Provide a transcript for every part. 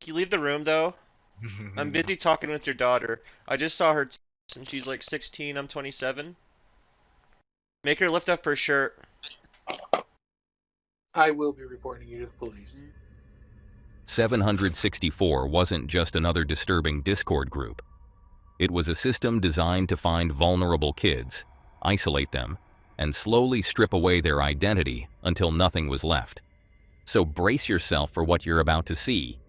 Can you leave the room though? I'm busy talking with your daughter. I just saw her and she's like 16, I'm 27. Make her lift up her shirt. I will be reporting you to the police. 764 wasn't just another disturbing Discord group. It was a system designed to find vulnerable kids, isolate them, and slowly strip away their identity until nothing was left. So brace yourself for what you're about to see,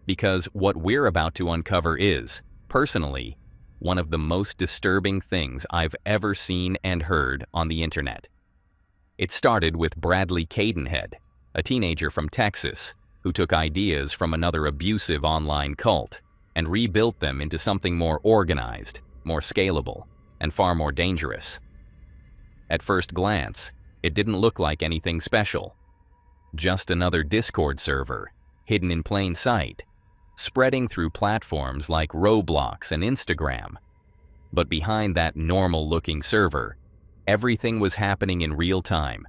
because what we're about to uncover is, personally, one of the most disturbing things I've ever seen and heard on the internet. It started with Bradley Cadenhead, a teenager from Texas who took ideas from another abusive online cult and rebuilt them into something more organized, more scalable, and far more dangerous. At first glance, it didn't look like anything special. Just another Discord server, hidden in plain sight, spreading through platforms like Roblox and Instagram. But behind that normal-looking server, everything was happening in real time.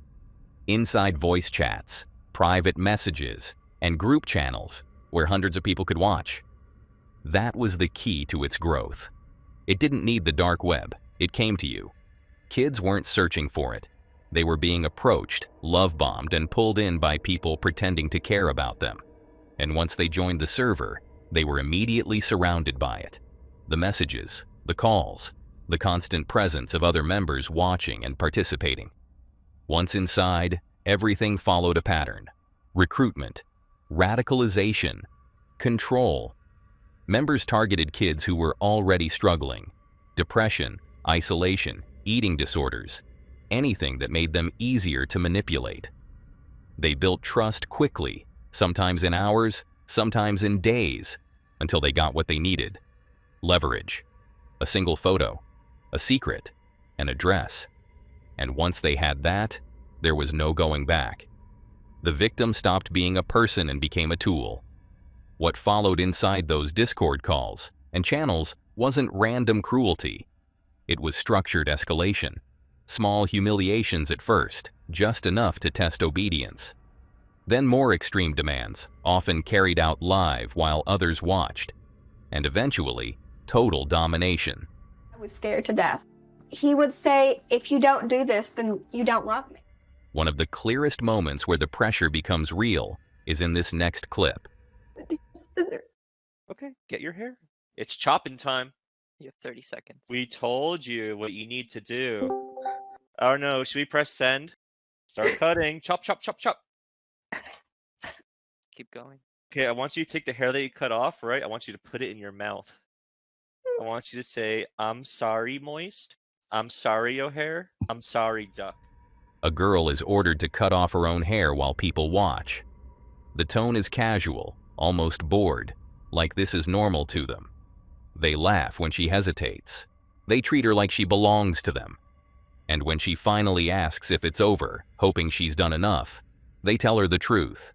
Inside voice chats, private messages, and group channels where hundreds of people could watch. That was the key to its growth. It didn't need the dark web. It came to you. Kids weren't searching for it. They were being approached, love-bombed, and pulled in by people pretending to care about them. And once they joined the server, they were immediately surrounded by it. The messages, the calls, the constant presence of other members watching and participating. Once inside, everything followed a pattern. Recruitment, radicalization, control. Members targeted kids who were already struggling. Depression, isolation, eating disorders, anything that made them easier to manipulate. They built trust quickly, sometimes in hours, sometimes in days, until they got what they needed. Leverage, a single photo, a secret, an address. And once they had that, there was no going back. The victim stopped being a person and became a tool. What followed inside those Discord calls and channels wasn't random cruelty. It was structured escalation. Small humiliations at first, just enough to test obedience. Then more extreme demands, often carried out live while others watched. And eventually, total domination. I was scared to death. He would say, if you don't do this, then you don't love me. One of the clearest moments where the pressure becomes real is in this next clip. Okay, get your hair. It's chopping time. You have 30 seconds. We told you what you need to do. Oh no, should we press send? Start cutting. Chop, chop, chop, chop. Keep going. Okay, I want you to take the hair that you cut off, right? I want you to put it in your mouth. I want you to say, I'm sorry, moist. I'm sorry, O'Hare. I'm sorry, duck. A girl is ordered to cut off her own hair while people watch. The tone is casual, almost bored, like this is normal to them. They laugh when she hesitates. They treat her like she belongs to them. And when she finally asks if it's over, hoping she's done enough, they tell her the truth.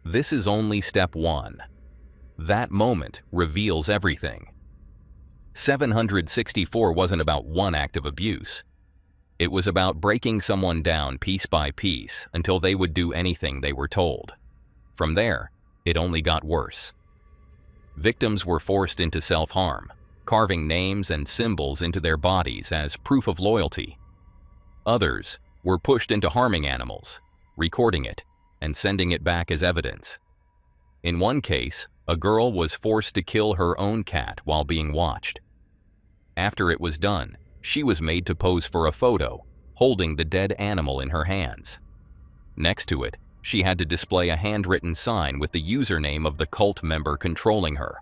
This is only step one. That moment reveals everything. 764 wasn't about one act of abuse. It was about breaking someone down piece by piece until they would do anything they were told. From there, it only got worse. Victims were forced into self-harm, carving names and symbols into their bodies as proof of loyalty. Others were pushed into harming animals, recording it, and sending it back as evidence. In one case, a girl was forced to kill her own cat while being watched. After it was done, she was made to pose for a photo, holding the dead animal in her hands. Next to it, she had to display a handwritten sign with the username of the cult member controlling her,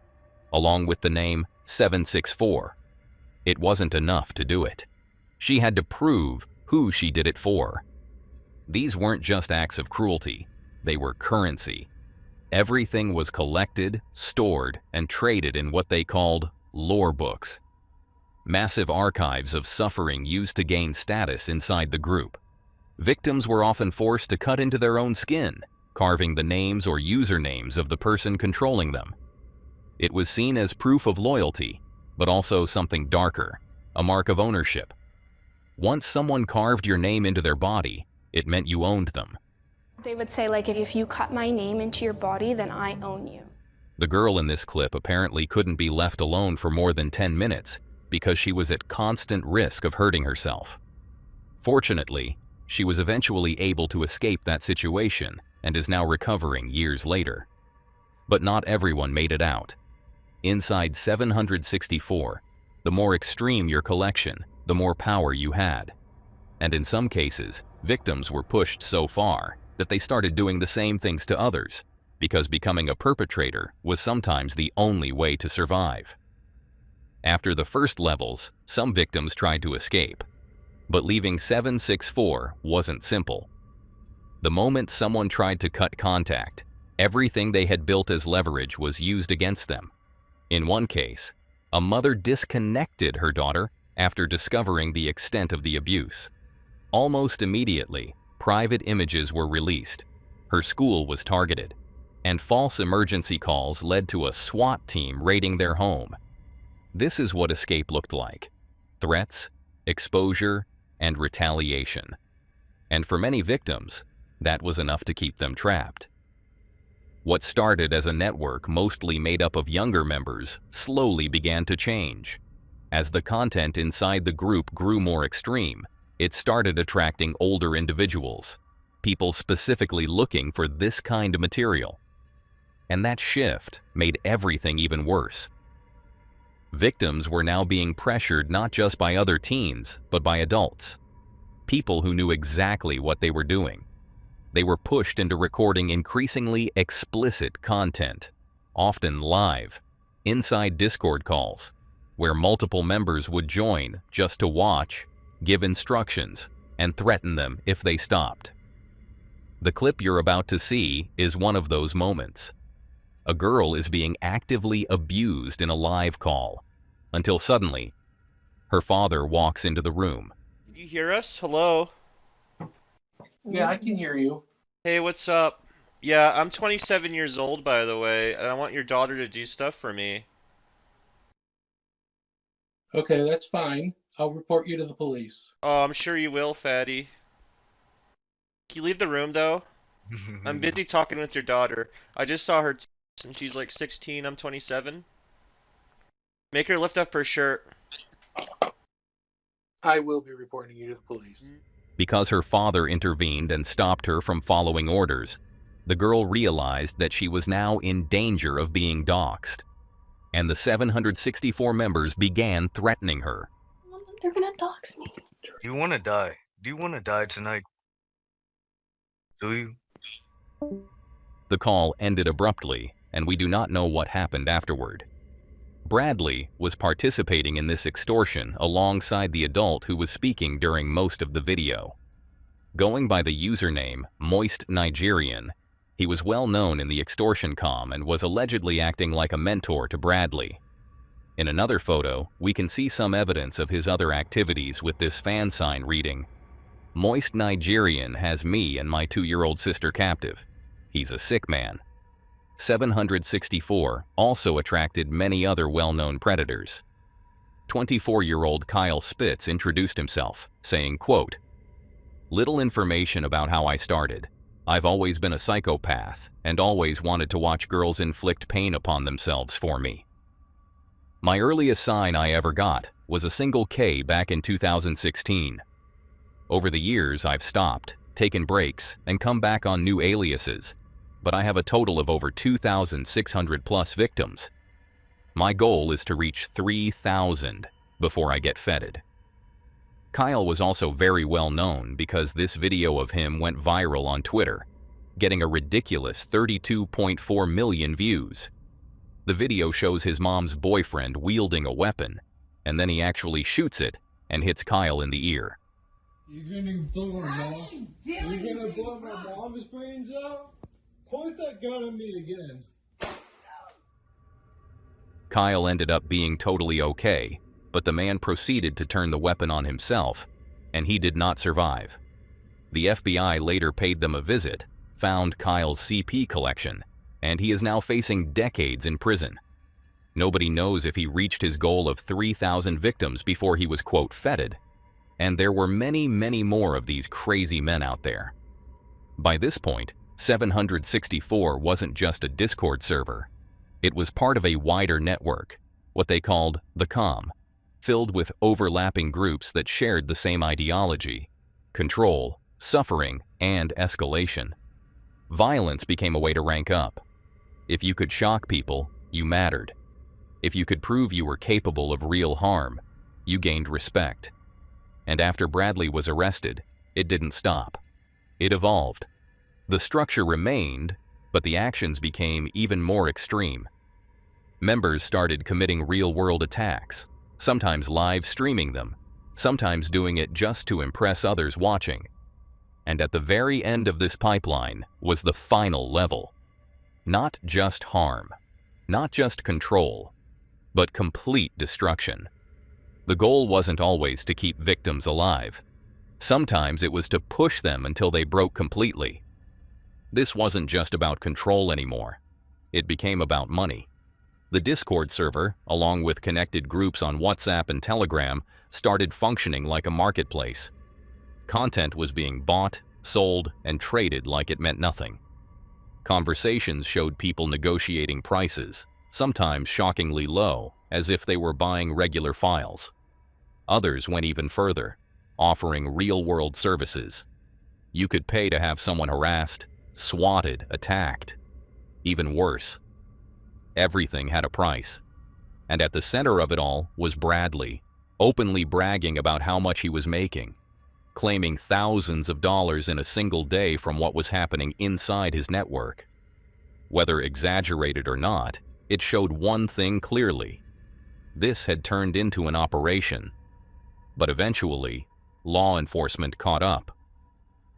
along with the name 764. It wasn't enough to do it. She had to prove who she did it for. These weren't just acts of cruelty, they were currency. Everything was collected, stored, and traded in what they called lore books. Massive archives of suffering used to gain status inside the group. Victims were often forced to cut into their own skin, carving the names or usernames of the person controlling them. It was seen as proof of loyalty, but also something darker, a mark of ownership. Once someone carved your name into their body, it meant you owned them. They would say, like, if you cut my name into your body, then I own you. The girl in this clip apparently couldn't be left alone for more than 10 minutes because she was at constant risk of hurting herself. Fortunately, she was eventually able to escape that situation and is now recovering years later. But not everyone made it out. Inside 764, the more extreme your collection, the more power you had. And in some cases, victims were pushed so far that they started doing the same things to others, because becoming a perpetrator was sometimes the only way to survive. After the first levels, some victims tried to escape, but leaving 764 wasn't simple. The moment someone tried to cut contact, everything they had built as leverage was used against them. In one case, a mother disconnected her daughter after discovering the extent of the abuse. Almost immediately, private images were released, her school was targeted, and false emergency calls led to a SWAT team raiding their home. This is what escape looked like: threats, exposure, and retaliation. And for many victims, that was enough to keep them trapped. What started as a network mostly made up of younger members slowly began to change. As the content inside the group grew more extreme, it started attracting older individuals, people specifically looking for this kind of material. And that shift made everything even worse. Victims were now being pressured not just by other teens, but by adults. People who knew exactly what they were doing. They were pushed into recording increasingly explicit content, often live, inside Discord calls, where multiple members would join just to watch, give instructions, and threaten them if they stopped. The clip you're about to see is one of those moments. A girl is being actively abused in a live call, until suddenly, her father walks into the room. Can you hear us? Hello? Yeah, I can hear you. Hey, what's up? Yeah, I'm 27 years old, by the way, and I want your daughter to do stuff for me. Okay, that's fine. I'll report you to the police. Oh, I'm sure you will, fatty. Can you leave the room, though? I'm busy talking with your daughter. I just saw her and she's like 16, I'm 27. Make her lift up her shirt. I will be reporting you to the police. Because her father intervened and stopped her from following orders, the girl realized that she was now in danger of being doxxed. And the 764 members began threatening her. They're gonna dox me. Do you want to die? Do you want to die tonight? Do you? The call ended abruptly, and we do not know what happened afterward. Bradley was participating in this extortion alongside the adult who was speaking during most of the video. Going by the username Moist Nigerian, he was well known in the extortion comm and was allegedly acting like a mentor to Bradley. In another photo, we can see some evidence of his other activities with this fan sign reading, "Moist Nigerian has me and my 2-year-old sister captive. He's a sick man." 764 also attracted many other well-known predators. 24-year-old Kyle Spitz introduced himself, saying, quote, "Little information about how I started. I've always been a psychopath and always wanted to watch girls inflict pain upon themselves for me. My earliest sign I ever got was a single K back in 2016. Over the years, I've stopped, taken breaks, and come back on new aliases, but I have a total of over 2,600 plus victims. My goal is to reach 3,000 before I get fetid." Kyle was also very well known because this video of him went viral on Twitter, getting a ridiculous 32.4 million views. The video shows his mom's boyfriend wielding a weapon, and then he actually shoots it and hits Kyle in the ear. "You're gonna blow my mom? You're gonna blow my mom's brains out? Point that gun at me again." Kyle ended up being totally okay, but the man proceeded to turn the weapon on himself, and he did not survive. The FBI later paid them a visit, found Kyle's CP collection, and he is now facing decades in prison. Nobody knows if he reached his goal of 3,000 victims before he was, quote, fetid. And there were many, many more of these crazy men out there. By this point, 764 wasn't just a Discord server. It was part of a wider network, what they called the COM, filled with overlapping groups that shared the same ideology: control, suffering, and escalation. Violence became a way to rank up. If you could shock people, you mattered. If you could prove you were capable of real harm, you gained respect. And after Bradley was arrested, it didn't stop. It evolved. The structure remained, but the actions became even more extreme. Members started committing real-world attacks, sometimes live streaming them, sometimes doing it just to impress others watching. And at the very end of this pipeline was the final level. Not just harm, not just control, but complete destruction. The goal wasn't always to keep victims alive. Sometimes it was to push them until they broke completely. This wasn't just about control anymore. It became about money. The Discord server, along with connected groups on WhatsApp and Telegram, started functioning like a marketplace. Content was being bought, sold, and traded like it meant nothing. Conversations showed people negotiating prices, sometimes shockingly low, as if they were buying regular files. Others went even further, offering real-world services. You could pay to have someone harassed, swatted, attacked. Even worse. Everything had a price. And at the center of it all was Bradley, openly bragging about how much he was making, claiming thousands of dollars in a single day from what was happening inside his network. Whether exaggerated or not, it showed one thing clearly. This had turned into an operation. But eventually, law enforcement caught up.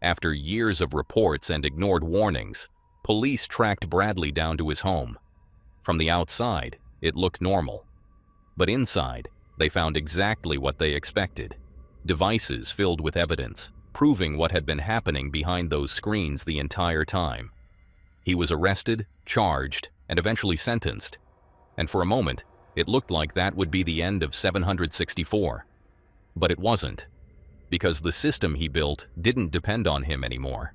After years of reports and ignored warnings, police tracked Bradley down to his home. From the outside, it looked normal. But inside, they found exactly what they expected: devices filled with evidence, proving what had been happening behind those screens the entire time. He was arrested, charged, and eventually sentenced. And for a moment, it looked like that would be the end of 764. But it wasn't, because the system he built didn't depend on him anymore.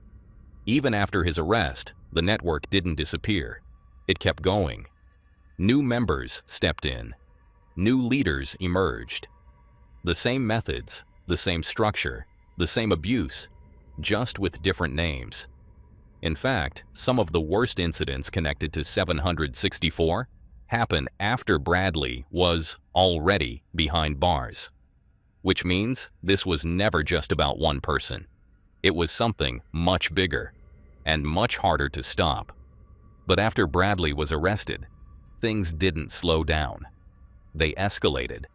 Even after his arrest, the network didn't disappear. It kept going. New members stepped in. New leaders emerged. The same methods, the same structure, the same abuse, just with different names. In fact, some of the worst incidents connected to 764 happened after Bradley was already behind bars. Which means this was never just about one person. It was something much bigger and much harder to stop. But after Bradley was arrested, things didn't slow down. They escalated.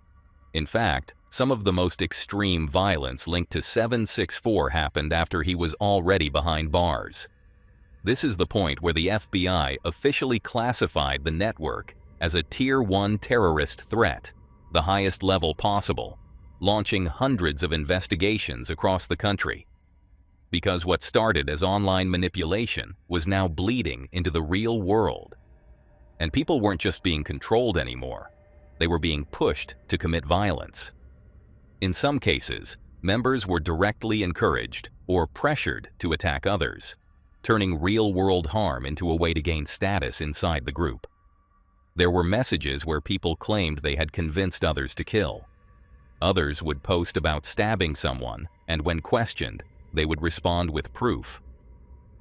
In fact, some of the most extreme violence linked to 764 happened after he was already behind bars. This is the point where the FBI officially classified the network as a Tier 1 terrorist threat, the highest level possible, launching hundreds of investigations across the country. Because what started as online manipulation was now bleeding into the real world. And people weren't just being controlled anymore. They were being pushed to commit violence. In some cases, members were directly encouraged or pressured to attack others, turning real-world harm into a way to gain status inside the group. There were messages where people claimed they had convinced others to kill. Others would post about stabbing someone, and when questioned, they would respond with proof.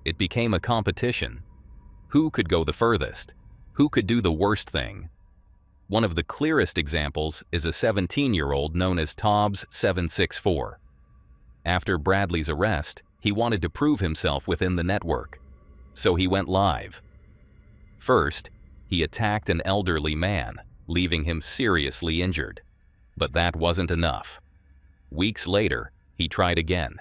It became a competition. Who could go the furthest? Who could do the worst thing? One of the clearest examples is a 17-year-old known as Tobbs764. After Bradley's arrest, he wanted to prove himself within the network, so he went live. First, he attacked an elderly man, leaving him seriously injured. But that wasn't enough. Weeks later, he tried again.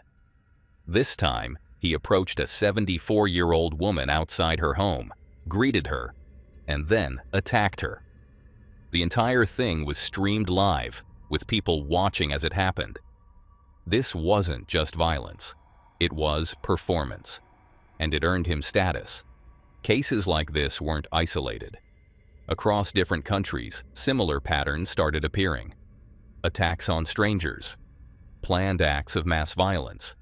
This time, he approached a 74-year-old woman outside her home, greeted her, and then attacked her. The entire thing was streamed live, with people watching as it happened. This wasn't just violence. It was performance. And it earned him status. Cases like this weren't isolated. Across different countries, similar patterns started appearing. Attacks on strangers, planned acts of mass violence,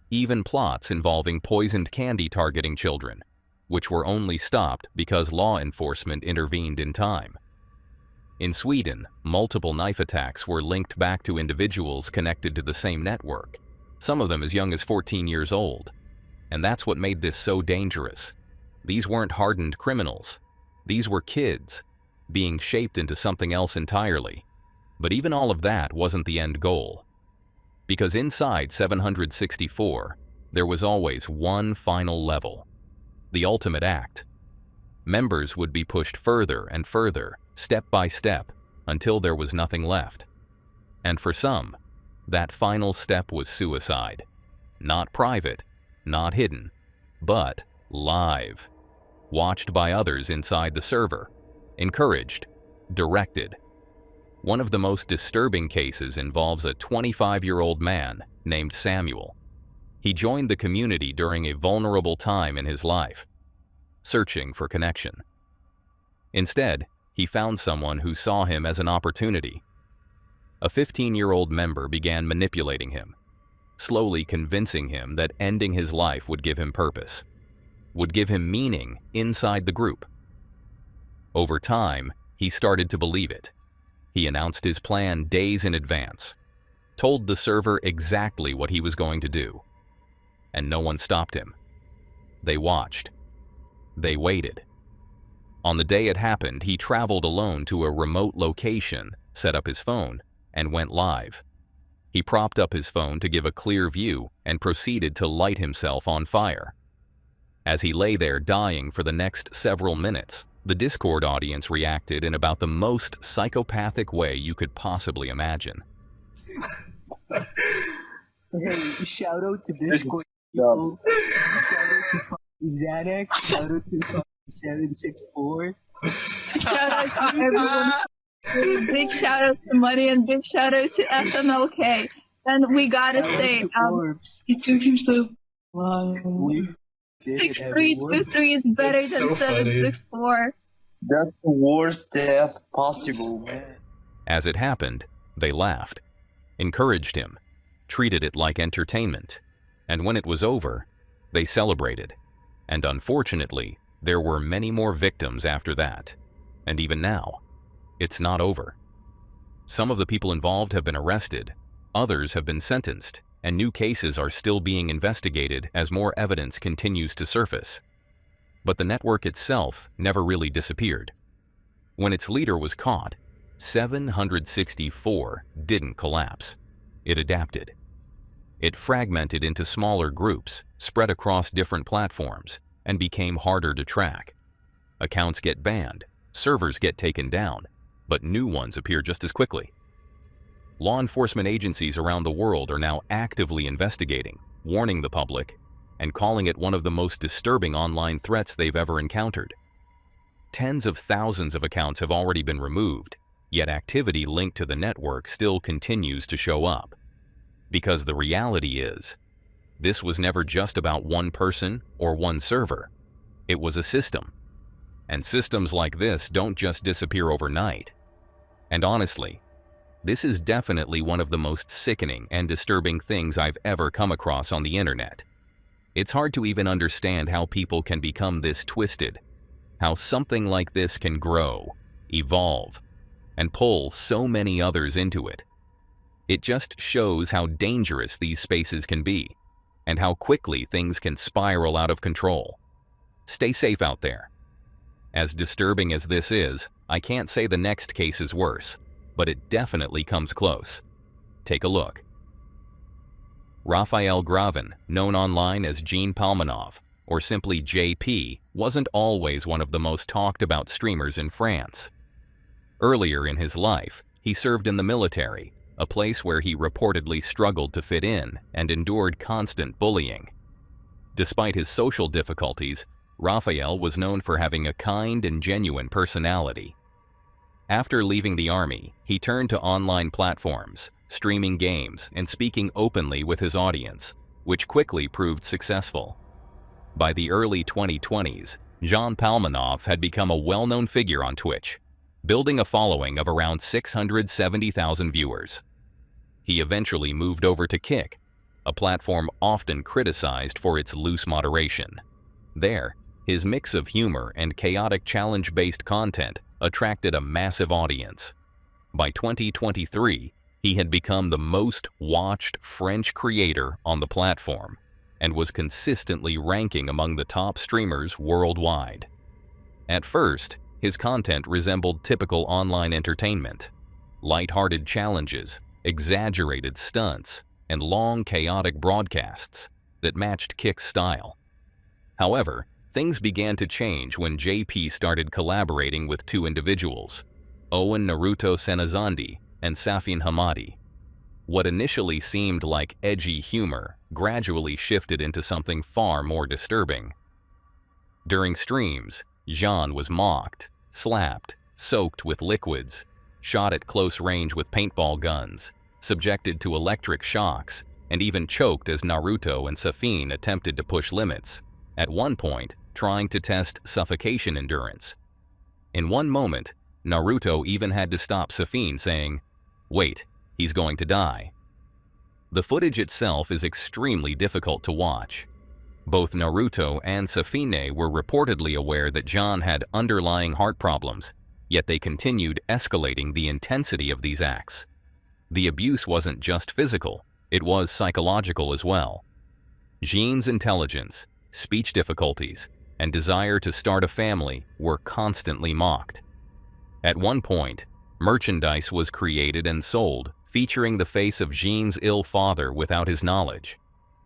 even plots involving poisoned candy targeting children. which were only stopped because law enforcement intervened in time. In Sweden, multiple knife attacks were linked back to individuals connected to the same network, some of them as young as 14 years old. And that's what made this so dangerous. These weren't hardened criminals. These were kids, being shaped into something else entirely. But even all of that wasn't the end goal. Because inside 764, there was always one final level. The ultimate act. Members would be pushed further and further, step by step, until there was nothing left. And for some, that final step was suicide. Not private, not hidden, but live. Watched by others inside the server. Encouraged. Directed. One of the most disturbing cases involves a 25-year-old man named Samuel. He joined the community during a vulnerable time in his life, searching for connection. Instead, he found someone who saw him as an opportunity. A 15-year-old member began manipulating him, slowly convincing him that ending his life would give him purpose, would give him meaning inside the group. Over time, he started to believe it. He announced his plan days in advance, told the server exactly what he was going to do, and no one stopped him. They watched. They waited. On the day it happened, he traveled alone to a remote location, set up his phone, and went live. He propped up his phone to give a clear view and proceeded to light himself on fire. As he lay there dying for the next several minutes, the Discord audience reacted in about the most psychopathic way you could possibly imagine. Hey, shout out to Discord people. Shout out to Xanax. Shout out to 764. Shout out to everyone. Big shout out to Money and big shout out to FMLK. And we gotta say, you took yourself. Wow. 6323 is better than 764. That's the worst death possible, man. As it happened, they laughed, encouraged him, treated it like entertainment, and when it was over, they celebrated. And unfortunately, there were many more victims after that. And even now, it's not over. Some of the people involved have been arrested, others have been sentenced, and new cases are still being investigated as more evidence continues to surface. But the network itself never really disappeared. When its leader was caught, 764 didn't collapse. It adapted. It fragmented into smaller groups, spread across different platforms, and became harder to track. Accounts get banned, servers get taken down, but new ones appear just as quickly. Law enforcement agencies around the world are now actively investigating, warning the public, and calling it one of the most disturbing online threats they've ever encountered. Tens of thousands of accounts have already been removed, yet activity linked to the network still continues to show up. Because the reality is, this was never just about one person or one server. It was a system. And systems like this don't just disappear overnight. And honestly, this is definitely one of the most sickening and disturbing things I've ever come across on the internet. It's hard to even understand how people can become this twisted, how something like this can grow, evolve, and pull so many others into it. It just shows how dangerous these spaces can be, and how quickly things can spiral out of control. Stay safe out there. As disturbing as this is, I can't say the next case is worse, but it definitely comes close. Take a look. Raphael Gravin, known online as Jean Palmanov, or simply JP, wasn't always one of the most talked about streamers in France. Earlier in his life, he served in the military, a place where he reportedly struggled to fit in and endured constant bullying. Despite his social difficulties, Raphael was known for having a kind and genuine personality. After leaving the army, he turned to online platforms, streaming games, and speaking openly with his audience, which quickly proved successful. By the early 2020s, Jean Palmanov had become a well-known figure on Twitch, building a following of around 670,000 viewers. He eventually moved over to Kick, a platform often criticized for its loose moderation. There, His mix of humor and chaotic challenge-based content attracted a massive audience. By 2023, he had become the most watched French creator on the platform and was consistently ranking among the top streamers worldwide. At first, his content resembled typical online entertainment: light-hearted challenges, exaggerated stunts, and long, chaotic broadcasts that matched Kick's style. However, things began to change when JP started collaborating with two individuals, Owen Naruto Senazandi and Safin Hamadi. What initially seemed like edgy humor gradually shifted into something far more disturbing. During streams, Jean was mocked, slapped, soaked with liquids, shot at close range with paintball guns, subjected to electric shocks, and even choked as Naruto and Safin attempted to push limits, at one point trying to test suffocation endurance. In one moment, Naruto even had to stop Safin, saying, "Wait, he's going to die." The footage itself is extremely difficult to watch. Both Naruto and Safine were reportedly aware that Jean had underlying heart problems, yet they continued escalating the intensity of these acts. The abuse wasn't just physical, it was psychological as well. Jean's intelligence, speech difficulties, and desire to start a family were constantly mocked. At one point, merchandise was created and sold featuring the face of Jean's ill father without his knowledge,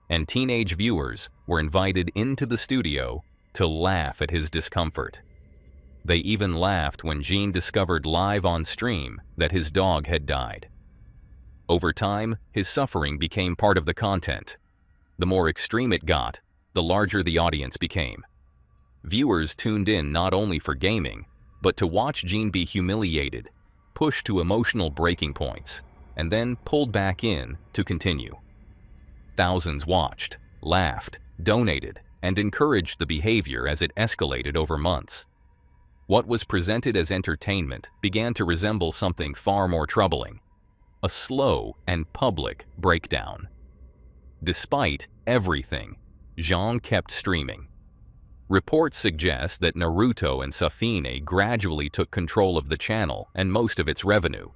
and teenage viewers were invited into the studio to laugh at his discomfort. They even laughed when Jean discovered live on stream that his dog had died. Over time, his suffering became part of the content. The more extreme it got, the larger the audience became. Viewers tuned in not only for gaming, but to watch Jean be humiliated, pushed to emotional breaking points, and then pulled back in to continue. Thousands watched, laughed, donated, and encouraged the behavior as it escalated over months. What was presented as entertainment began to resemble something far more troubling: a slow and public breakdown. Despite everything, Jean kept streaming. Reports suggest that Naruto and Safine gradually took control of the channel and most of its revenue,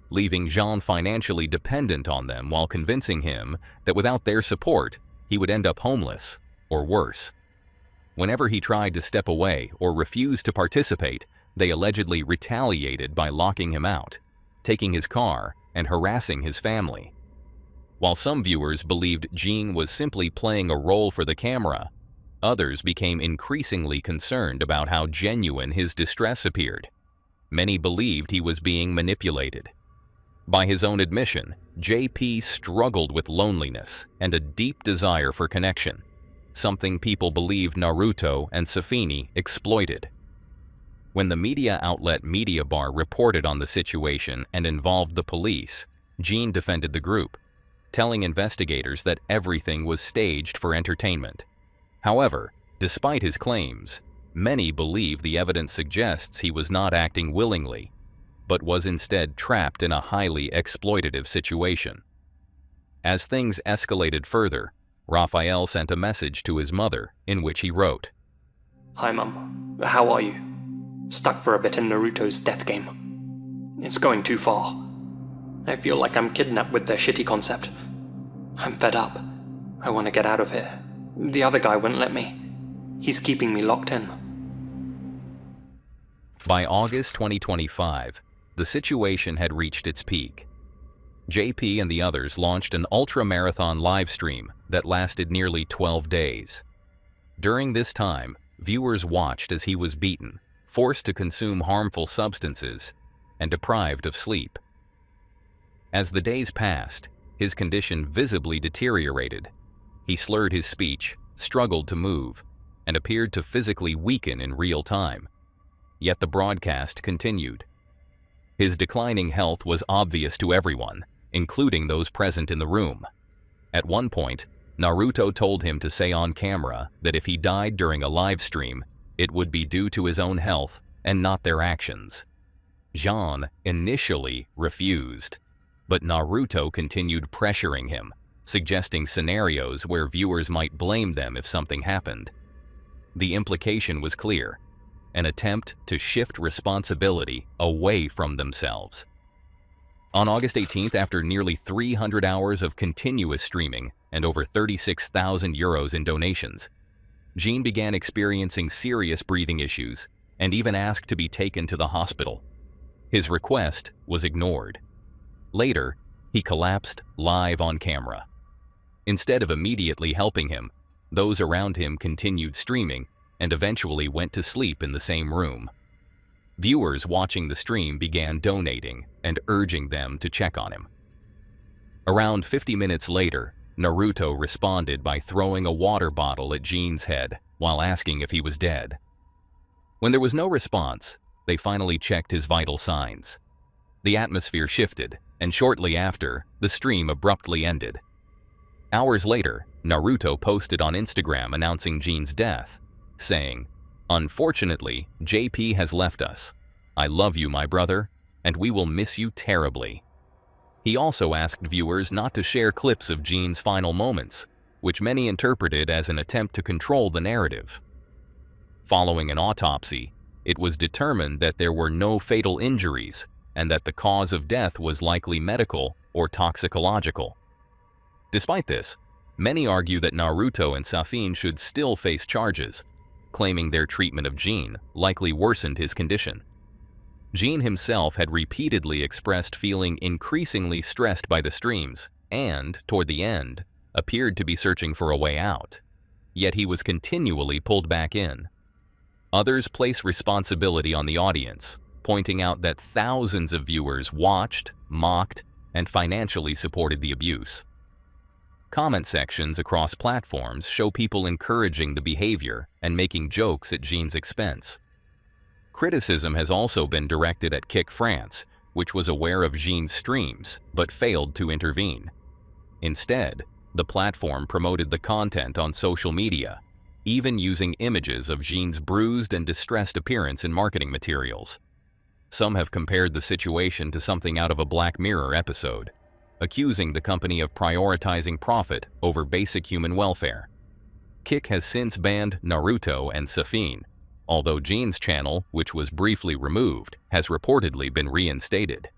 leaving Jean financially dependent on them while convincing him that without their support, he would end up homeless or worse. Whenever he tried to step away or refused to participate, they allegedly retaliated by locking him out, taking his car, and harassing his family. While some viewers believed Jean was simply playing a role for the camera, others became increasingly concerned about how genuine his distress appeared. Many believed he was being manipulated. By his own admission, JP struggled with loneliness and a deep desire for connection, something people believed Naruto and Safine exploited. When the media outlet MediaBar reported on the situation and involved the police, Jean defended the group, telling investigators that everything was staged for entertainment. However, despite his claims, many believe the evidence suggests he was not acting willingly, but was instead trapped in a highly exploitative situation. As things escalated further, Raphael sent a message to his mother in which he wrote, "Hi Mum, how are you? Stuck for a bit in Naruto's death game. It's going too far. I feel like I'm kidnapped with their shitty concept. I'm fed up. I want to get out of here. The other guy wouldn't let me. He's keeping me locked in." By August 2025, the situation had reached its peak. JP and the others launched an ultra-marathon livestream that lasted nearly 12 days. During this time, viewers watched as he was beaten, forced to consume harmful substances, and deprived of sleep. As the days passed, his condition visibly deteriorated. He slurred his speech, struggled to move, and appeared to physically weaken in real time. Yet the broadcast continued. His declining health was obvious to everyone, including those present in the room. At one point, Naruto told him to say on camera that if he died during a live stream, it would be due to his own health and not their actions. Jean initially refused, but Naruto continued pressuring him, suggesting scenarios where viewers might blame them if something happened. The implication was clear: an attempt to shift responsibility away from themselves. On August 18th, after nearly 300 hours of continuous streaming and over 36,000 euros in donations, Jean began experiencing serious breathing issues and even asked to be taken to the hospital. His request was ignored. Later, he collapsed live on camera. Instead of immediately helping him, those around him continued streaming and eventually went to sleep in the same room. Viewers watching the stream began donating and urging them to check on him. Around 50 minutes later, Naruto responded by throwing a water bottle at Jean's head while asking if he was dead. When there was no response, they finally checked his vital signs. The atmosphere shifted, and shortly after, the stream abruptly ended. Hours later, Naruto posted on Instagram announcing Jean's death, saying, "Unfortunately, JP has left us. I love you, my brother, and we will miss you terribly." He also asked viewers not to share clips of Jean's final moments, which many interpreted as an attempt to control the narrative. Following an autopsy, it was determined that there were no fatal injuries and that the cause of death was likely medical or toxicological. Despite this, many argue that Naruto and Safin should still face charges, claiming their treatment of Jean likely worsened his condition. Jean himself had repeatedly expressed feeling increasingly stressed by the streams and, toward the end, appeared to be searching for a way out. Yet he was continually pulled back in. Others place responsibility on the audience, pointing out that thousands of viewers watched, mocked, and financially supported the abuse. Comment sections across platforms show people encouraging the behavior and making jokes at Jean's expense. Criticism has also been directed at Kick France, which was aware of Jean's streams but failed to intervene. Instead, the platform promoted the content on social media, even using images of Jean's bruised and distressed appearance in marketing materials. Some have compared the situation to something out of a Black Mirror episode, accusing the company of prioritizing profit over basic human welfare. Kick has since banned Naruto and Safin, although Jean's channel, which was briefly removed, has reportedly been reinstated.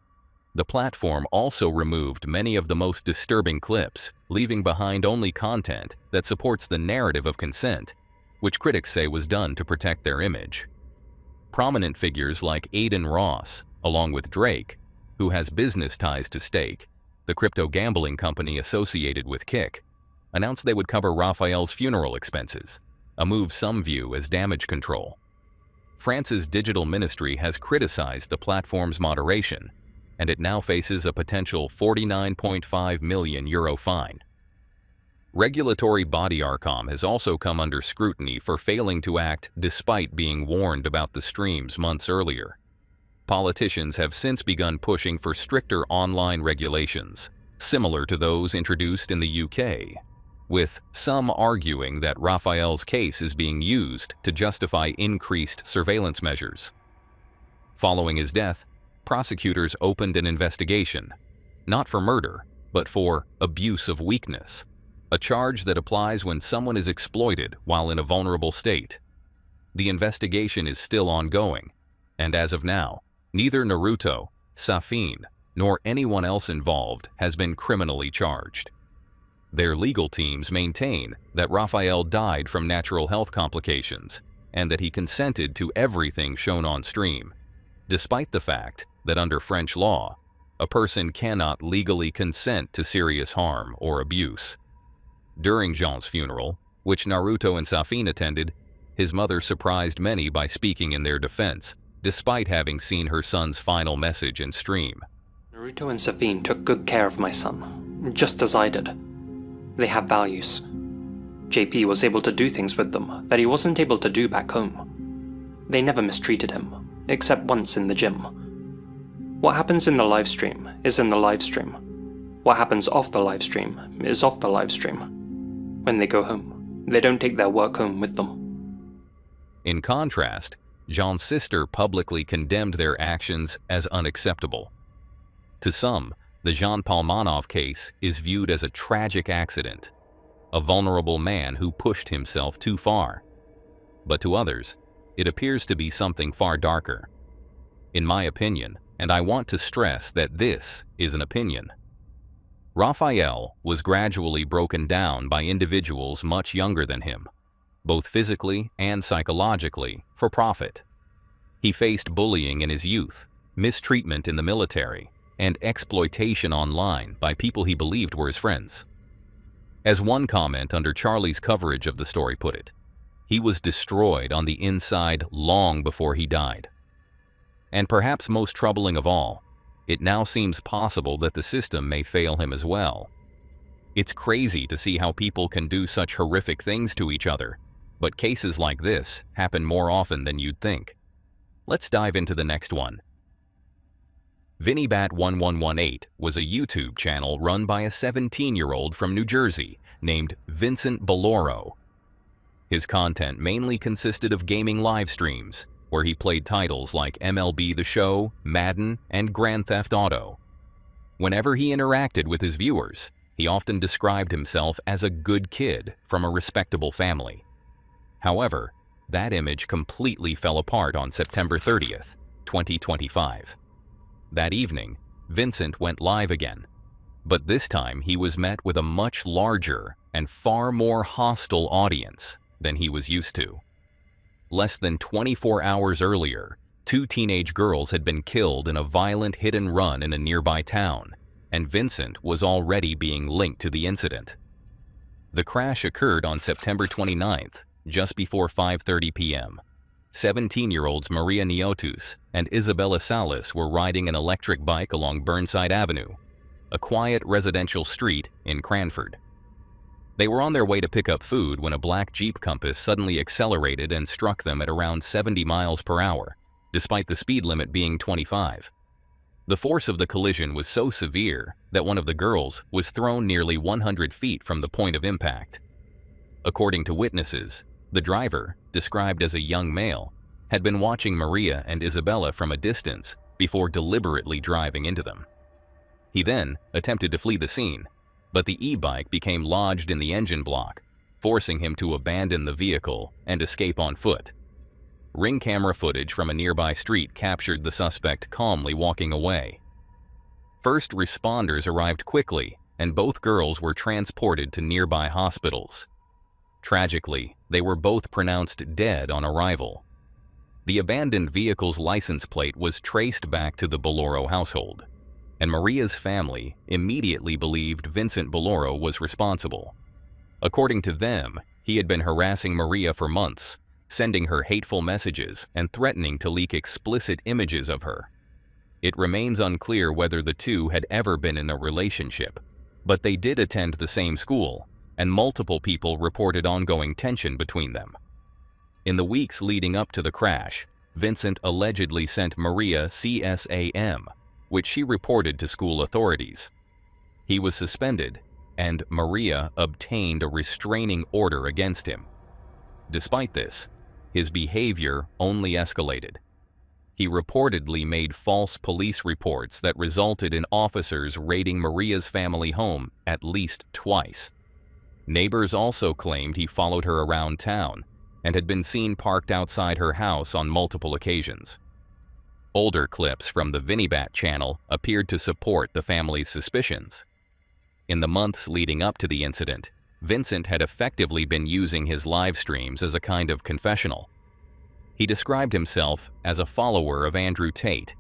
The platform also removed many of the most disturbing clips, leaving behind only content that supports the narrative of consent, which critics say was done to protect their image. Prominent figures like Aiden Ross, along with Drake, who has business ties to Stake, the crypto gambling company associated with Kick, announced they would cover Raphael's funeral expenses, a move some view as damage control. France's digital ministry has criticized the platform's moderation, and it now faces a potential €49.5 million fine. Regulatory body Arcom has also come under scrutiny for failing to act despite being warned about the streams months earlier. Politicians have since begun pushing for stricter online regulations, similar to those introduced in the UK, with some arguing that Raphael's case is being used to justify increased surveillance measures. Following his death, prosecutors opened an investigation, not for murder, but for abuse of weakness, a charge that applies when someone is exploited while in a vulnerable state. The investigation is still ongoing, and as of now, neither Naruto, Safin, nor anyone else involved has been criminally charged. Their legal teams maintain that Raphael died from natural health complications and that he consented to everything shown on stream, despite the fact that under French law, a person cannot legally consent to serious harm or abuse. During Jean's funeral, which Naruto and Safin attended, his mother surprised many by speaking in their defense, despite having seen her son's final message and stream. Naruto and Safin took good care of my son, just as I did. They have values. JP was able to do things with them that he wasn't able to do back home. They never mistreated him, except once in the gym. What happens in the livestream is in the livestream. What happens off the livestream is off the livestream. When they go home, they don't take their work home with them. In contrast, Jean's sister publicly condemned their actions as unacceptable. To some, the Jean Palmanov case is viewed as a tragic accident, a vulnerable man who pushed himself too far. but to others, it appears to be something far darker. In my opinion, and I want to stress that this is an opinion, Raphael was gradually broken down by individuals much younger than him, both physically and psychologically, for profit. He faced bullying in his youth, mistreatment in the military, and exploitation online by people he believed were his friends. As one comment under Charlie's coverage of the story put it, he was destroyed on the inside long before he died. And perhaps most troubling of all, it now seems possible that the system may fail him as well. It's crazy to see how people can do such horrific things to each other, but cases like this happen more often than you'd think. Let's dive into the next one. VinnyBat1118 was a YouTube channel run by a 17-year-old from New Jersey named Vincent Baloro. His content mainly consisted of gaming live streams, where he played titles like MLB The Show, Madden, and Grand Theft Auto. Whenever he interacted with his viewers, he often described himself as a good kid from a respectable family. However, that image completely fell apart on September 30th, 2025. That evening, Vincent went live again, but this time he was met with a much larger and far more hostile audience than he was used to. Less than 24 hours earlier, 2 teenage girls had been killed in a violent hit-and-run in a nearby town, and Vincent was already being linked to the incident. The crash occurred on September 29th, just before 5:30 p.m. 17-year-olds Maria Niotus and Isabella Salas were riding an electric bike along Burnside Avenue, a quiet residential street in Cranford. They were on their way to pick up food when a black Jeep Compass suddenly accelerated and struck them at around 70 miles per hour, despite the speed limit being 25. The force of the collision was so severe that one of the girls was thrown nearly 100 feet from the point of impact. According to witnesses, the driver, described as a young male, had been watching Maria and Isabella from a distance before deliberately driving into them. He then attempted to flee the scene, but the e-bike became lodged in the engine block, forcing him to abandon the vehicle and escape on foot. Ring camera footage from a nearby street captured the suspect calmly walking away. First responders arrived quickly, and both girls were transported to nearby hospitals. Tragically, they were both pronounced dead on arrival. The abandoned vehicle's license plate was traced back to the Baloro household, and Maria's family immediately believed Vincent Baloro was responsible. According to them, he had been harassing Maria for months, sending her hateful messages and threatening to leak explicit images of her. It remains unclear whether the two had ever been in a relationship, but they did attend the same school, and multiple people reported ongoing tension between them. In the weeks leading up to the crash, Vincent allegedly sent Maria CSAM, which she reported to school authorities. He was suspended, and Maria obtained a restraining order against him. Despite this, his behavior only escalated. He reportedly made false police reports that resulted in officers raiding Maria's family home at least twice. Neighbors also claimed he followed her around town and had been seen parked outside her house on multiple occasions. Older clips from the VinnyBat channel appeared to support the family's suspicions. In the months leading up to the incident, Vincent had effectively been using his live streams as a kind of confessional. He described himself as a follower of Andrew Tate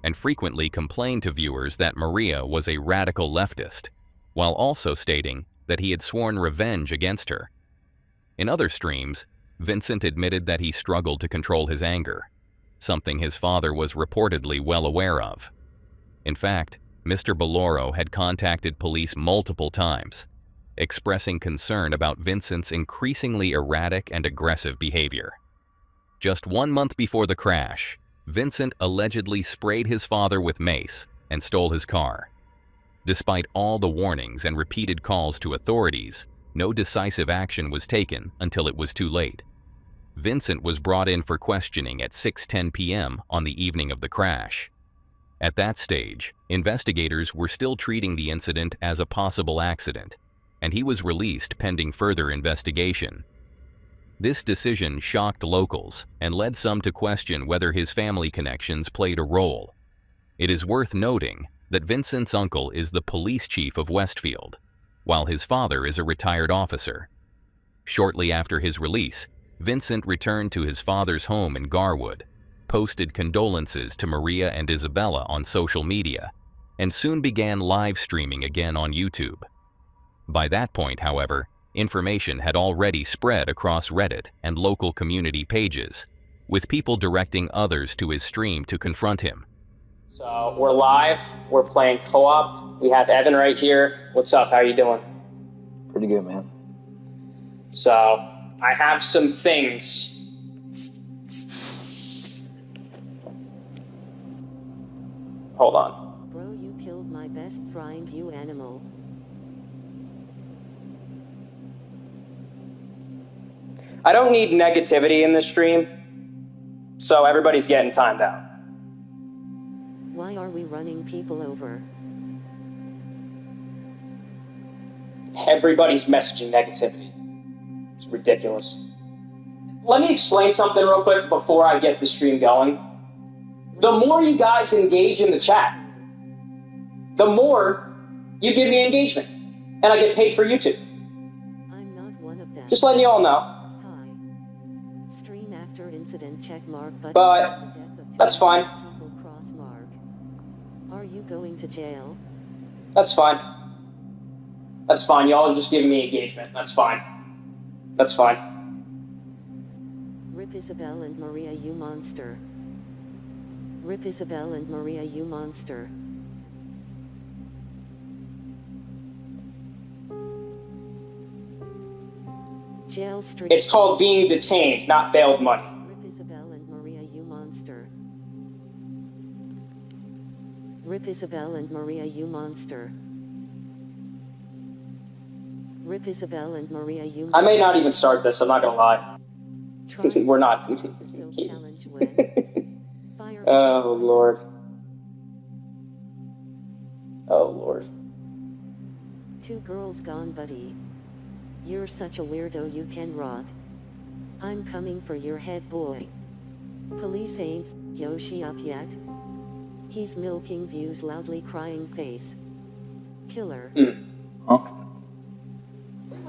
and frequently complained to viewers that Maria was a radical leftist, while also stating that he had sworn revenge against her. In other streams, Vincent admitted that he struggled to control his anger, something his father was reportedly well aware of. In fact, Mr. Baloro had contacted police multiple times, expressing concern about Vincent's increasingly erratic and aggressive behavior. Just 1 month before the crash, Vincent allegedly sprayed his father with mace and stole his car. Despite all the warnings and repeated calls to authorities, no decisive action was taken until it was too late. Vincent was brought in for questioning at 6:10 p.m. on the evening of the crash. At that stage, investigators were still treating the incident as a possible accident, and he was released pending further investigation. This decision shocked locals and led some to question whether his family connections played a role. It is worth noting that Vincent's uncle is the police chief of Westfield, while his father is a retired officer. Shortly after his release, Vincent returned to his father's home in Garwood, posted condolences to Maria and Isabella on social media, and soon began live streaming again on YouTube. By that point, however, information had already spread across Reddit and local community pages, with people directing others to his stream to confront him. So we're live, we're playing co-op. We have Evan right here. What's up, how you doing? Pretty good, man. So I have some things. Hold on. Bro, you killed my best friend, you animal. I don't need negativity in this stream, so everybody's getting timed out. Why are we running people over? Everybody's messaging negativity. It's ridiculous. Let me explain something real quick before I get the stream going. The more you guys engage in the chat, the more you give me engagement, and I get paid for YouTube. I'm not one of them. Just letting you all know. Hi. Stream after incident check mark, But that's fine. People cross mark. Are you going to jail? That's fine. That's fine. Y'all are just giving me engagement. That's fine. That's fine. Rip Isabel and Maria, you monster. Rip Isabel and Maria, you monster. Jail Street. It's called being detained, not bailed money. Rip Isabel and Maria, you monster. Rip Isabel and Maria, you monster. Rip Isabel and Maria, you monster. I may not even start this, I'm not gonna lie. We're not. Challenge win. Fire. Oh, Lord. Oh, Lord. Two girls gone, buddy. You're such a weirdo, you can rot. I'm coming for your head, boy. Police ain't Yoshi up yet. He's milking views, loudly crying face. Killer. Okay.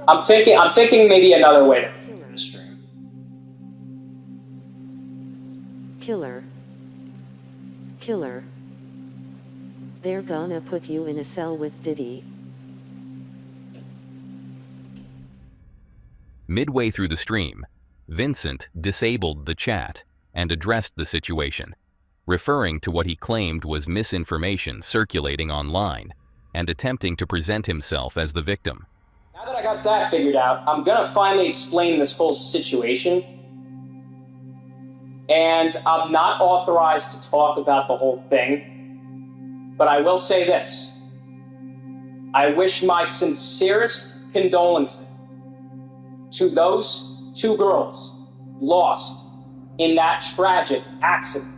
I'm thinking maybe another way to do the stream. Killer. Killer. They're gonna put you in a cell with Diddy. Midway through the stream, Vincent disabled the chat and addressed the situation, referring to what he claimed was misinformation circulating online and attempting to present himself as the victim. Now that I got that figured out, I'm gonna finally explain this whole situation. And I'm not authorized to talk about the whole thing, but I will say this. I wish my sincerest condolences to those two girls lost in that tragic accident,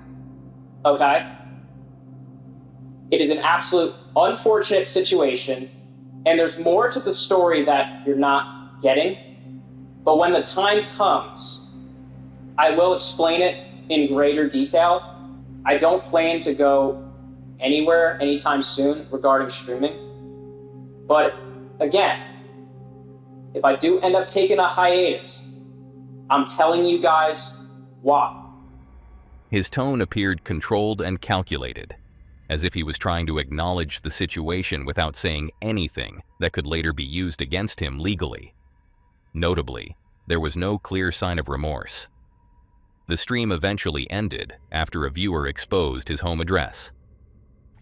okay? It is an absolute unfortunate situation, and there's more to the story that you're not getting, but when the time comes, I will explain it in greater detail. I don't plan to go anywhere anytime soon regarding streaming, but again, if I do end up taking a hiatus, I'm telling you guys why. His tone appeared controlled and calculated, as if he was trying to acknowledge the situation without saying anything that could later be used against him legally. Notably, there was no clear sign of remorse. The stream eventually ended after a viewer exposed his home address.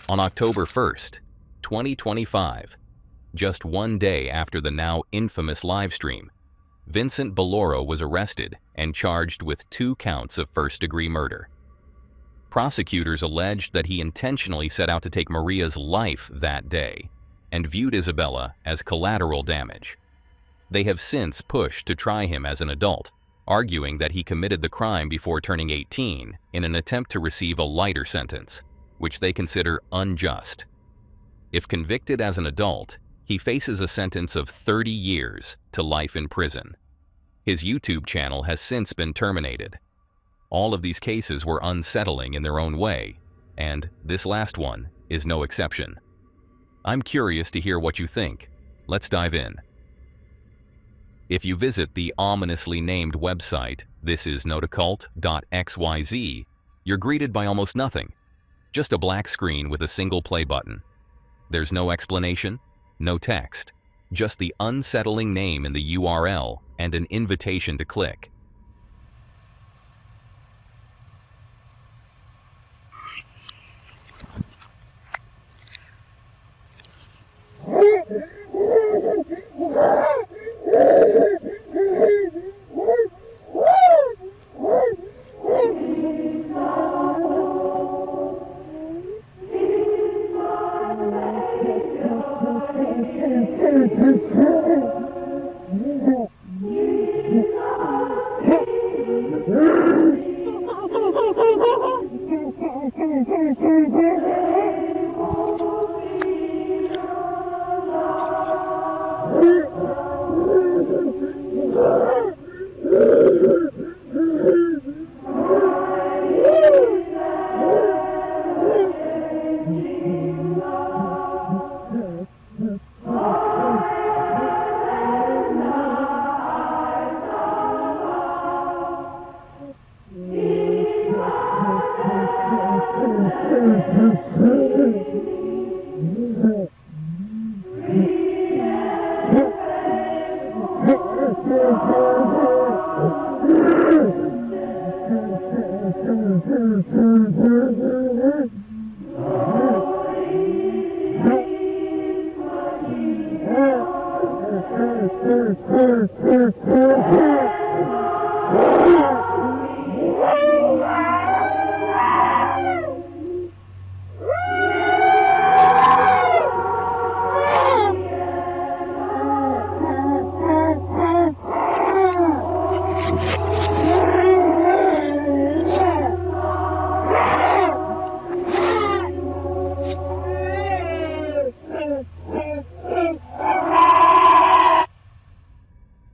On October 1st, 2025, just one day after the now infamous livestream, Vincent Baloro was arrested and charged with 2 counts of first-degree murder. Prosecutors alleged that he intentionally set out to take Maria's life that day and viewed Isabella as collateral damage. They have since pushed to try him as an adult, arguing that he committed the crime before turning 18 in an attempt to receive a lighter sentence, which they consider unjust. If convicted as an adult, he faces a sentence of 30 years to life in prison. His YouTube channel has since been terminated. All of these cases were unsettling in their own way, and this last one is no exception. I'm curious to hear what you think. Let's dive in. If you visit the ominously named website thisisnotoccult.xyz, you're greeted by almost nothing. Just a black screen with a single play button. There's no explanation, no text, just the unsettling name in the URL and an invitation to click.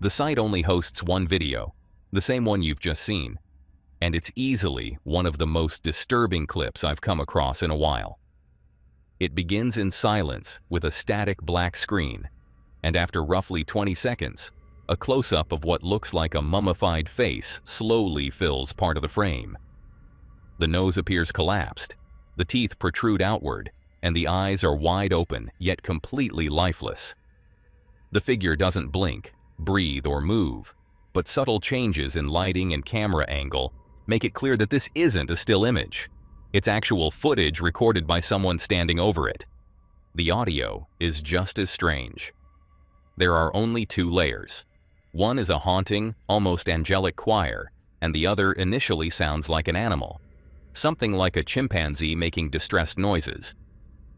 The site only hosts one video, the same one you've just seen, and it's easily one of the most disturbing clips I've come across in a while. It begins in silence with a static black screen, and after roughly 20 seconds, a close-up of what looks like a mummified face slowly fills part of the frame. The nose appears collapsed, the teeth protrude outward, and the eyes are wide open yet completely lifeless. The figure doesn't blink, breathe, or move, but subtle changes in lighting and camera angle make it clear that this isn't a still image. It's actual footage recorded by someone standing over it. The audio is just as strange. There are only two layers. One is a haunting, almost angelic choir, and the other initially sounds like an animal, something like a chimpanzee making distressed noises.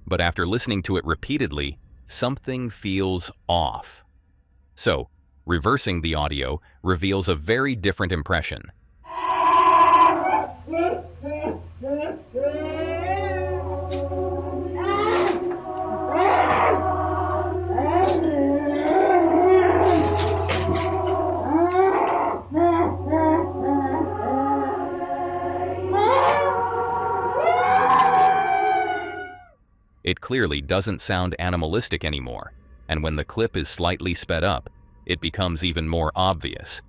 But after listening to it repeatedly, something feels off. So, reversing the audio reveals a very different impression. It clearly doesn't sound animalistic anymore, and when the clip is slightly sped up, it becomes even more obvious.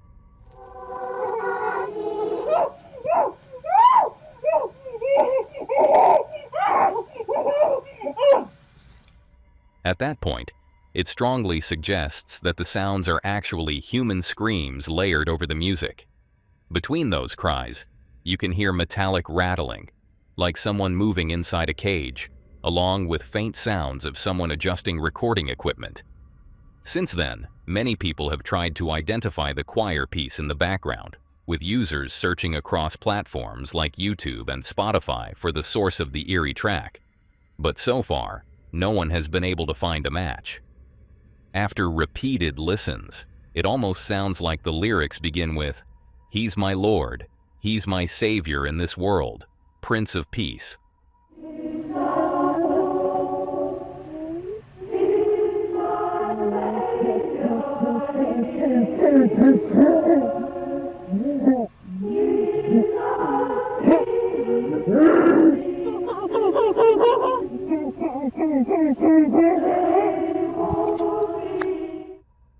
At that point, it strongly suggests that the sounds are actually human screams layered over the music. Between those cries, you can hear metallic rattling, like someone moving inside a cage, along with faint sounds of someone adjusting recording equipment. Since then, many people have tried to identify the choir piece in the background, with users searching across platforms like YouTube and Spotify for the source of the eerie track. But so far, no one has been able to find a match. After repeated listens, it almost sounds like the lyrics begin with, "He's my Lord, He's my Savior in this world, Prince of Peace."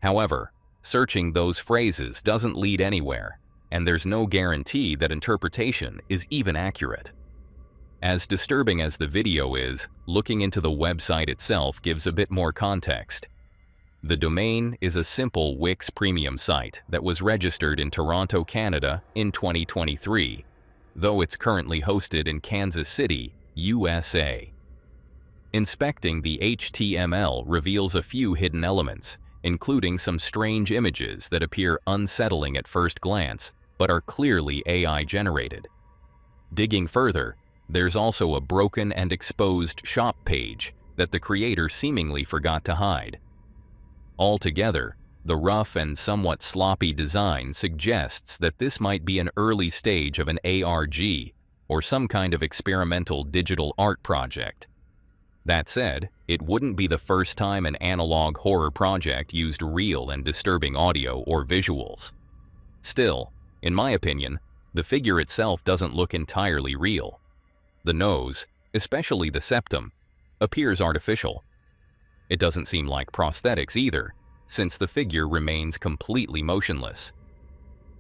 However, searching those phrases doesn't lead anywhere, and there's no guarantee that interpretation is even accurate. As disturbing as the video is, looking into the website itself gives a bit more context. The domain is a simple Wix premium site that was registered in Toronto, Canada in 2023, though it's currently hosted in Kansas City, USA. Inspecting the HTML reveals a few hidden elements, including some strange images that appear unsettling at first glance, but are clearly AI-generated. Digging further, there's also a broken and exposed shop page that the creator seemingly forgot to hide. Altogether, the rough and somewhat sloppy design suggests that this might be an early stage of an ARG, or some kind of experimental digital art project. That said, it wouldn't be the first time an analog horror project used real and disturbing audio or visuals. Still, in my opinion, the figure itself doesn't look entirely real. The nose, especially the septum, appears artificial. It doesn't seem like prosthetics either, since the figure remains completely motionless.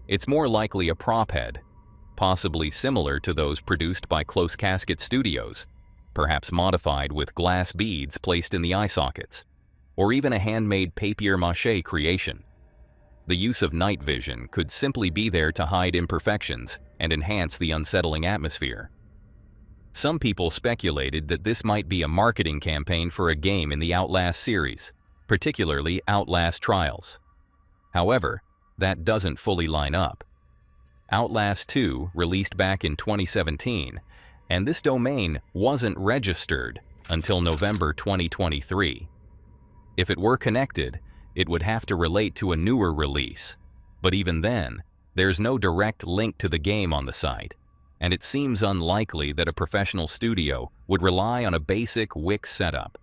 It's more likely a prop head, possibly similar to those produced by Close Casket Studios, perhaps modified with glass beads placed in the eye sockets, or even a handmade papier-mâché creation. The use of night vision could simply be there to hide imperfections and enhance the unsettling atmosphere. Some people speculated that this might be a marketing campaign for a game in the Outlast series, particularly Outlast Trials. However, that doesn't fully line up. Outlast 2 released back in 2017, and this domain wasn't registered until November 2023. If it were connected, it would have to relate to a newer release, but even then, there's no direct link to the game on the site, and it seems unlikely that a professional studio would rely on a basic Wix setup.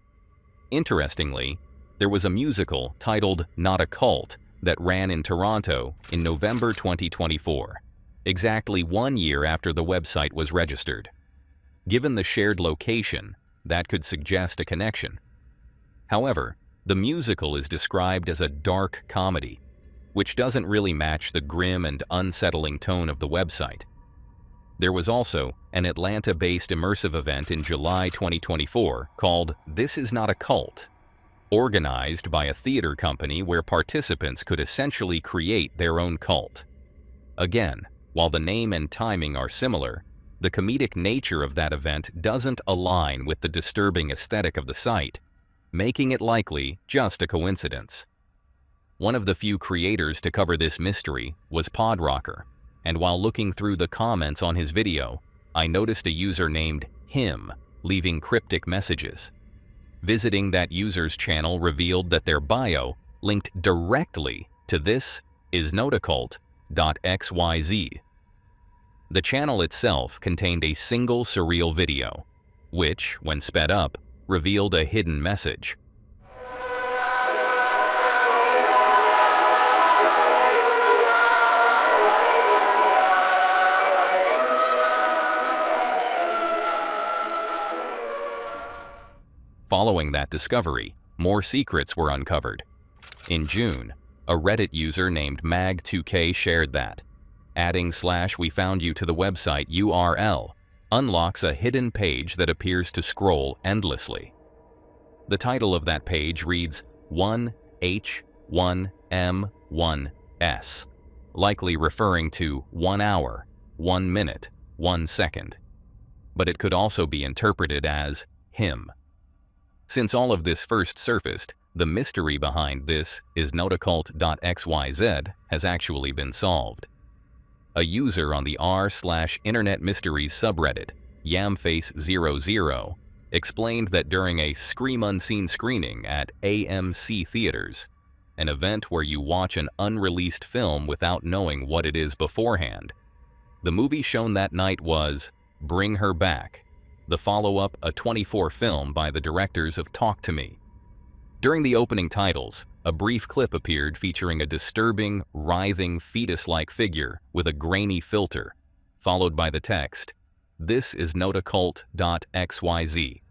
Interestingly, there was a musical titled Not a Cult that ran in Toronto in November 2024, exactly 1 year after the website was registered. Given the shared location, that could suggest a connection. However, the musical is described as a dark comedy, which doesn't really match the grim and unsettling tone of the website. There was also an Atlanta-based immersive event in July 2024 called This Is Not a Cult, organized by a theater company where participants could essentially create their own cult. Again, while the name and timing are similar, the comedic nature of that event doesn't align with the disturbing aesthetic of the site, making it likely just a coincidence. One of the few creators to cover this mystery was Podrocker, and while looking through the comments on his video, I noticed a user named Him leaving cryptic messages. Visiting that user's channel revealed that their bio linked directly to thisisnotacult.xyz. The channel itself contained a single surreal video, which, when sped up, revealed a hidden message. Following that discovery, more secrets were uncovered. In June, a Reddit user named Mag2K shared that adding /we found you to the website URL unlocks a hidden page that appears to scroll endlessly. The title of that page reads 1H1M1S, likely referring to 1 hour, 1 minute, 1 second. But it could also be interpreted as him. Since all of this first surfaced, the mystery behind this is notacult.xyz has actually been solved. A user on the r/Internet Mysteries subreddit, Yamface00, explained that during a Scream Unseen screening at AMC Theaters, an event where you watch an unreleased film without knowing what it is beforehand, the movie shown that night was Bring Her Back, the follow-up, a 24 film by the directors of Talk to Me. During the opening titles, a brief clip appeared featuring a disturbing, writhing, fetus-like figure with a grainy filter, followed by the text, "This is notacult.xyz."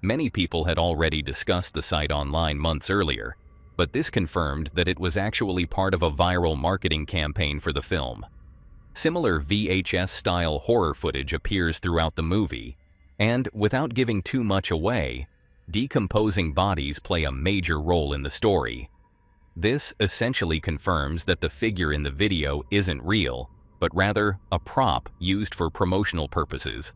Many people had already discussed the site online months earlier, but this confirmed that it was actually part of a viral marketing campaign for the film. Similar VHS-style horror footage appears throughout the movie, and without giving too much away, decomposing bodies play a major role in the story. This essentially confirms that the figure in the video isn't real, but rather a prop used for promotional purposes.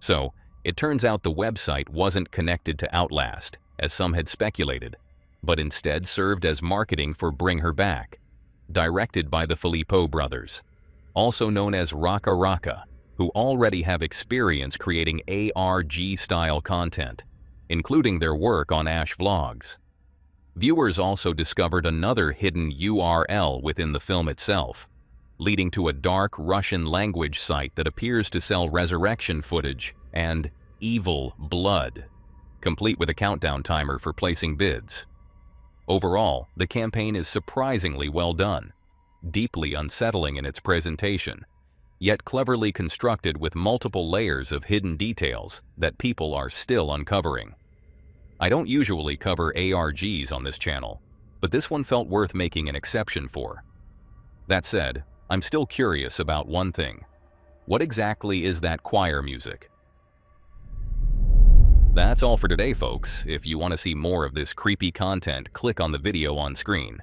So, it turns out the website wasn't connected to Outlast, as some had speculated, but instead served as marketing for Bring Her Back, directed by the Filippo brothers, also known as Raka Raka, who already have experience creating ARG-style content, including their work on Ash Vlogs. Viewers also discovered another hidden URL within the film itself, leading to a dark Russian language site that appears to sell resurrection footage and evil blood, complete with a countdown timer for placing bids. Overall, the campaign is surprisingly well done, deeply unsettling in its presentation, yet cleverly constructed with multiple layers of hidden details that people are still uncovering. I don't usually cover ARGs on this channel, but this one felt worth making an exception for. That said, I'm still curious about one thing. What exactly is that choir music? That's all for today, folks. If you want to see more of this creepy content, click on the video on screen.